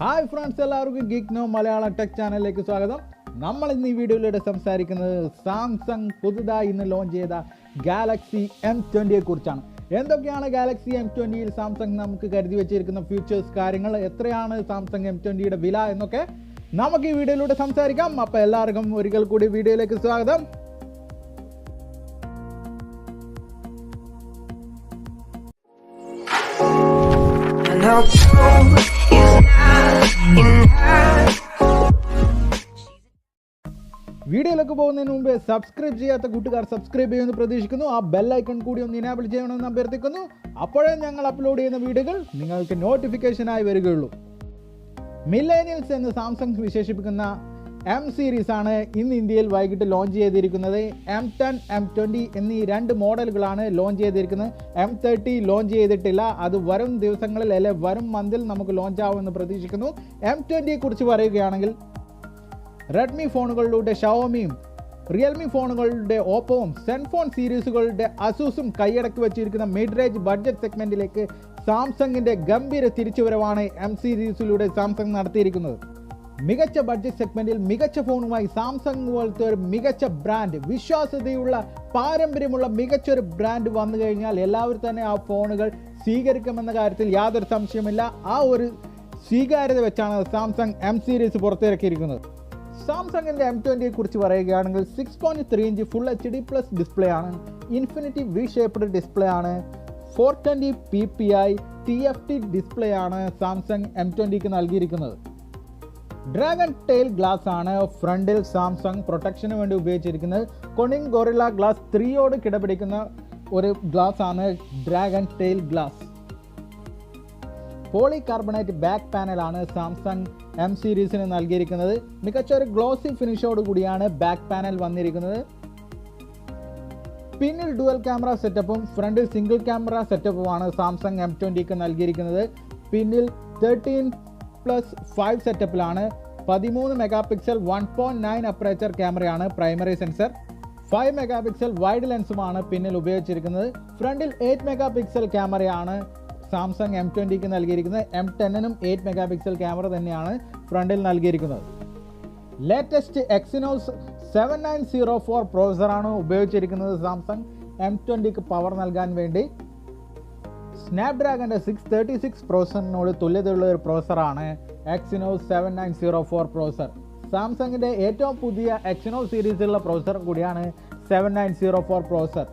Hi friends, എല്ലാവർക്കും geek no Malayalam tech ചാനലിലേക്ക് സ്വാഗതം. നമ്മൾ ഇന്ന് ഈ വീഡിയോയിലൂടെ സംസാരിക്കുന്നത് സാംസങ് പുതുതായി ഇന്ന് ലോഞ്ച് ചെയ്ത ഗാലക്സി M20യെ കുറിച്ചാണ്. എന്തൊക്കെയാണ് ഗാലക്സി M20യിൽ സാംസങ് നമുക്ക് കരുതി വെച്ചിരിക്കുന്ന ഫീച്ചേഴ്സ്, കാര്യങ്ങൾ, എത്രയാണ് സാംസങ് M20യുടെ വില എന്നൊക്കെ നമുക്ക് ഈ വീഡിയോയിലൂടെ സംസാരിക്കാം. അപ്പോൾ എല്ലാവർക്കും ഒരിക്കൽ കൂടി വീഡിയോയിലേക്ക് സ്വാഗതം. വീഡിയോയിലേക്ക് പോകുന്നതിന് മുമ്പ് സബ്സ്ക്രൈബ് ചെയ്യാത്ത കൂട്ടുകാർ സബ്സ്ക്രൈബ് ചെയ്യുമെന്ന് പ്രതീക്ഷിക്കുന്നു. ആ ബെല്ലൈക്കൺ കൂടി ഒന്ന് ഇനേബിൾ ചെയ്യണമെന്ന് അഭ്യർത്ഥിക്കുന്നു. അപ്പോഴേ ഞങ്ങൾ അപ്ലോഡ് ചെയ്യുന്ന വീഡിയോകൾ നിങ്ങൾക്ക് നോട്ടിഫിക്കേഷനായി വരികയുള്ളൂ. മില്ലേനിയൽസ് എന്ന് സാംസങ് വിശേഷിപ്പിക്കുന്ന M സീരീസ് ആണ് ഇന്ന് ഇന്ത്യയിൽ വൈകിട്ട് ലോഞ്ച് ചെയ്തിരിക്കുന്നത്. M10, M20 എന്നീ രണ്ട് മോഡലുകളാണ് ലോഞ്ച് ചെയ്തിരിക്കുന്നത്. M30 ലോഞ്ച് ചെയ്തിട്ടില്ല. അത് വരും ദിവസങ്ങളിൽ അല്ലെ വരും മന്തിൽ നമുക്ക് ലോഞ്ച് ആവുമെന്ന് പ്രതീക്ഷിക്കുന്നു. M20യെ കുറിച്ച് പറയുകയാണെങ്കിൽ റെഡ്മി ഫോണുകളിലൂടെ ഷവോമിയും റിയൽമി ഫോണുകളുടെ ഓപ്പോവും സെൻഫോൺ സീരീസുകളുടെ അസൂസും കൈയടക്കി വെച്ചിരിക്കുന്ന മിഡ് റേഞ്ച് ബഡ്ജറ്റ് സെഗ്മെന്റിലേക്ക് സാംസങ്ങിന്റെ ഗംഭീര തിരിച്ചുവരവാണ് M സീരീസിലൂടെ സാംസങ് നടത്തിയിരിക്കുന്നത്. മികച്ച ബഡ്ജറ്റ് സെഗ്മെന്റിൽ മികച്ച ഫോണുമായി സാംസങ് പോലത്തെ ഒരു മികച്ച ബ്രാൻഡ്, വിശ്വാസ്യതയുള്ള പാരമ്പര്യമുള്ള മികച്ചൊരു ബ്രാൻഡ് വന്നു കഴിഞ്ഞാൽ എല്ലാവരും തന്നെ ആ ഫോണുകൾ സ്വീകരിക്കുമെന്ന കാര്യത്തിൽ യാതൊരു സംശയമില്ല. ആ ഒരു സ്വീകാര്യത വെച്ചാണ് സാംസങ് M സീരീസ് പുറത്തിറക്കിയിരിക്കുന്നത്. സാംസങ്ങിൻ്റെ M20യെ കുറിച്ച് പറയുകയാണെങ്കിൽ 6.3 inch full HD plus display ആണ്. ഇൻഫിനിറ്റി വി ഷേപ്ഡ് ഡിസ്പ്ലേ ആണ്. 420 ppi TFT ഡിസ്പ്ലേ ആണ് സാംസങ് M20ക്ക് നൽകിയിരിക്കുന്നത്. ഡ്രാഗൺ ടെയിൽ ഗ്ലാസ് ആണ് ഫ്രണ്ടിൽ സാംസങ് പ്രൊട്ടക്ഷന് വേണ്ടി ഉപയോഗിച്ചിരിക്കുന്നത്. കൊണിംഗ് ഗൊറില്ല ഗ്ലാസ് 3യോട് കിടപിടിക്കുന്ന ഒരു ഗ്ലാസ് ആണ് dragon tail glass. Polycarbonate back പാനലാണ് സാംസങ് M സീരീസിന് നൽകിയിരിക്കുന്നത്. മികച്ച ഒരു ഗ്ലോസി ഫിനിഷോട് കൂടിയാണ് ബാക്ക് പാനൽ വന്നിരിക്കുന്നത്. പിന്നിൽ ഡുവൽ ക്യാമറ സെറ്റപ്പും ഫ്രണ്ടിൽ സിംഗിൾ ക്യാമറ സെറ്റപ്പുമാണ് സാംസങ് M20ക്ക് നൽകിയിരിക്കുന്നത്. പിന്നിൽ 13+5 സെറ്റപ്പിലാണ്. 13 മെഗാ പിക്സൽ 1.9 അപ്പറേച്ചർ ക്യാമറയാണ് primary sensor. 5 megapixel wide ലെൻസുമാണ് പിന്നിൽ ഉപയോഗിച്ചിരിക്കുന്നത്. ഫ്രണ്ടിൽ 8 മെഗാ പിക്സൽ ക്യാമറയാണ് സാംസങ് M20ക്ക് നൽകിയിരിക്കുന്നത്. M10നും 8 മെഗാ പിക്സൽ ക്യാമറ തന്നെയാണ് ഫ്രണ്ടിൽ നൽകിയിരിക്കുന്നത്. ലേറ്റസ്റ്റ് എക്സിനോസ് 7904 പ്രോസറാണ് ഉപയോഗിച്ചിരിക്കുന്നത് സാംസങ് M20ക്ക് പവർ നൽകാൻ വേണ്ടി. സ്നാപ്ഡ്രാഗൻ്റെ 636 പ്രോസറിനോട് തുല്യതയുള്ള ഒരു പ്രോസറാണ് എക്സിനോസ് 7904 പ്രോസർ. സാംസങ്ങിൻ്റെ ഏറ്റവും പുതിയ എക്സിനോസ് സീരീസിലുള്ള പ്രോസർ കൂടിയാണ് 7904 പ്രോസർ.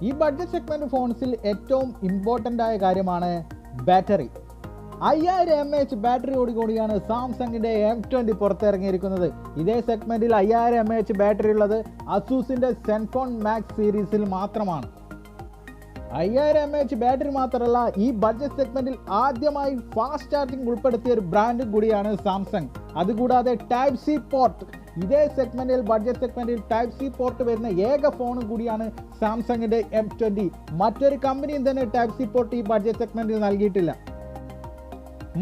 ഈ ബഡ്ജറ്റ് സെഗ്മെന്റ് ഫോൺസിൽ ഏറ്റവും ഇമ്പോർട്ടൻ്റ് ആയ കാര്യമാണ് ബാറ്ററി. 5000 mAh ബാറ്ററിയോട് കൂടിയാണ് സാംസങ്ങിൻ്റെ M20 പുറത്തിറങ്ങിയിരിക്കുന്നത്. ഇതേ സെഗ്മെന്റിൽ 5000 mAh ബാറ്ററി ഉള്ളത് അസൂസിന്റെ സെൻഫോൺ മാക്സ് സീരീസിൽ മാത്രമാണ്. 5000 mAh ബാറ്ററി മാത്രമല്ല, ഈ ബഡ്ജറ്റ് സെഗ്മെന്റിൽ ആദ്യമായി ഫാസ്റ്റ് ചാർജിംഗ് ഉൾപ്പെടുത്തിയ ഒരു ബ്രാൻഡ് കൂടിയാണ് സാംസങ്. അതുകൂടാതെ ടൈപ്പ് സി പോർട്ട്, ഇതേ സെഗ്മെന്റിൽ ബഡ്ജറ്റ് സെഗ്മെന്റിൽ ടൈപ്പ് സി പോർട്ട് വരുന്ന ഏക ഫോൺ കൂടിയാണ് സാംസങ്ങിന്റെ M20. മറ്റൊരു കമ്പനിയും തന്നെ ടൈപ്പ് സി പോർട്ട് ഈ ബഡ്ജറ്റ് സെഗ്മെന്റിൽ നൽകിയിട്ടില്ല.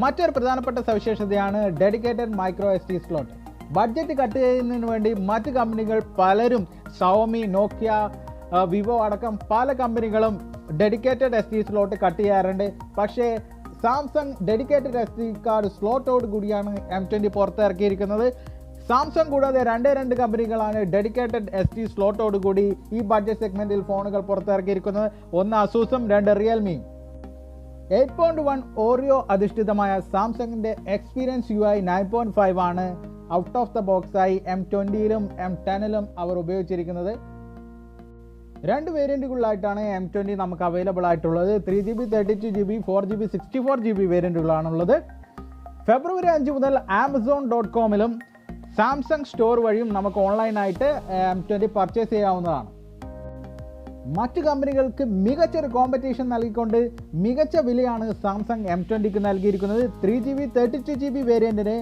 മറ്റൊരു പ്രധാനപ്പെട്ട സവിശേഷതയാണ് dedicated micro SD slot. Budget cut ചെയ്യുന്നതിന് വേണ്ടി മറ്റ് കമ്പനികൾ പലരും, ഷവോമി, നോക്കിയ, വിവോ അടക്കം പല കമ്പനികളും ഡെഡിക്കേറ്റഡ് SD സ്ലോട്ട് കട്ട് ചെയ്യാറുണ്ട്. പക്ഷേ സാംസങ് ഡെഡിക്കേറ്റഡ് SD കാർഡ് സ്ലോട്ടോട് കൂടിയാണ് M20 പുറത്തിറക്കിയിരിക്കുന്നത്. സാംസങ് കൂടാതെ രണ്ട് കമ്പനികളാണ് ഡെഡിക്കേറ്റഡ് SD സ്ലോട്ടോട് കൂടി ഈ ബഡ്ജറ്റ് സെഗ്മെന്റിൽ ഫോണുകൾ പുറത്തിറക്കിയിരിക്കുന്നത്. ഒന്ന് അസൂസും 2 റിയൽമിയും. 8.1 ഓറിയോ അധിഷ്ഠിതമായ സാംസങ്ങിന്റെ എക്സ്പീരിയൻസ് UI 9.5 ആണ് ഔട്ട് ഓഫ് ദ ബോക്സായി M20യിലും M10ലും അവർ ഉപയോഗിച്ചിരിക്കുന്നത്. രണ്ട് വേരിയന്റുകളിലായിട്ടാണ് M20 നമുക്ക് അവൈലബിൾ ആയിട്ടുള്ളത്. 3GB 32GB 4GB 64GB വേരിയന്റുകളാണുള്ളത്. ഫെബ്രുവരി 5 മുതൽ Amazon.comലും സാംസങ് സ്റ്റോർ വഴിയും നമുക്ക് ഓൺലൈനായിട്ട് M20 പർച്ചേസ് ചെയ്യാവുന്നതാണ്. മറ്റ് കമ്പനികൾക്ക് മികച്ചൊരു കോമ്പറ്റീഷൻ നൽകിക്കൊണ്ട് മികച്ച വിലയാണ് സാംസങ് M20ക്ക് നൽകിയിരിക്കുന്നത്. 3GB 32GB വേരിയന്റിന്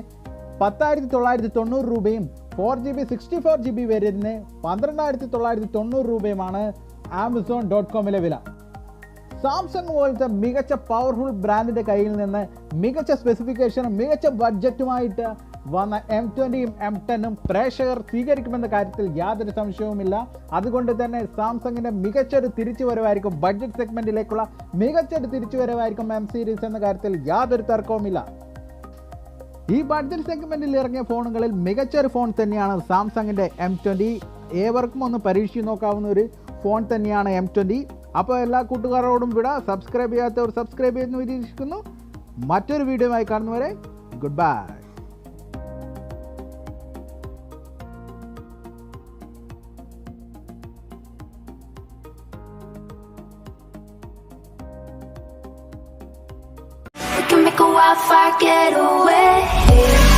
10,990 രൂപയും 4GB 64GB വേരിയന്റിന് 12,990 രൂപയുമാണ് Amazon.comലെ വില. സാംസങ് പോലത്തെ മികച്ച പവർഫുൾ ബ്രാൻഡിന്റെ കയ്യിൽ നിന്ന് മികച്ച സ്പെസിഫിക്കേഷനും മികച്ച ബഡ്ജറ്റുമായിട്ട് വന്ന M20യും M10ഉം പ്രേക്ഷകർ സ്വീകരിക്കുമെന്ന കാര്യത്തിൽ യാതൊരു സംശയവുമില്ല. അതുകൊണ്ട് തന്നെ സാംസങ്ങിന്റെ മികച്ചൊരു തിരിച്ചുവരവായിരിക്കും, ബഡ്ജറ്റ് സെഗ്മെന്റിലേക്കുള്ള മികച്ചൊരു തിരിച്ചുവരവായിരിക്കും M സീരീസ് എന്ന കാര്യത്തിൽ യാതൊരു തർക്കവുമില്ല. ഈ ബഡ്ജറ്റ് സെഗ്മെൻറ്റിൽ ഇറങ്ങിയ ഫോണുകളിൽ മികച്ചൊരു ഫോൺ തന്നെയാണ് സാംസങ്ങിൻ്റെ M20. ഏവർക്കും ഒന്ന് പരീക്ഷിച്ച് നോക്കാവുന്ന ഒരു ഫോൺ തന്നെയാണ് M20. അപ്പോൾ എല്ലാ കൂട്ടുകാരോടും സബ്സ്ക്രൈബ് ചെയ്യാത്തവർ സബ്സ്ക്രൈബ് ചെയ്യുന്നു വിചാരിക്കുന്നു. മറ്റൊരു വീഡിയോയുമായി കാണുന്നവരെ good bye. We can make a wildfire getaway.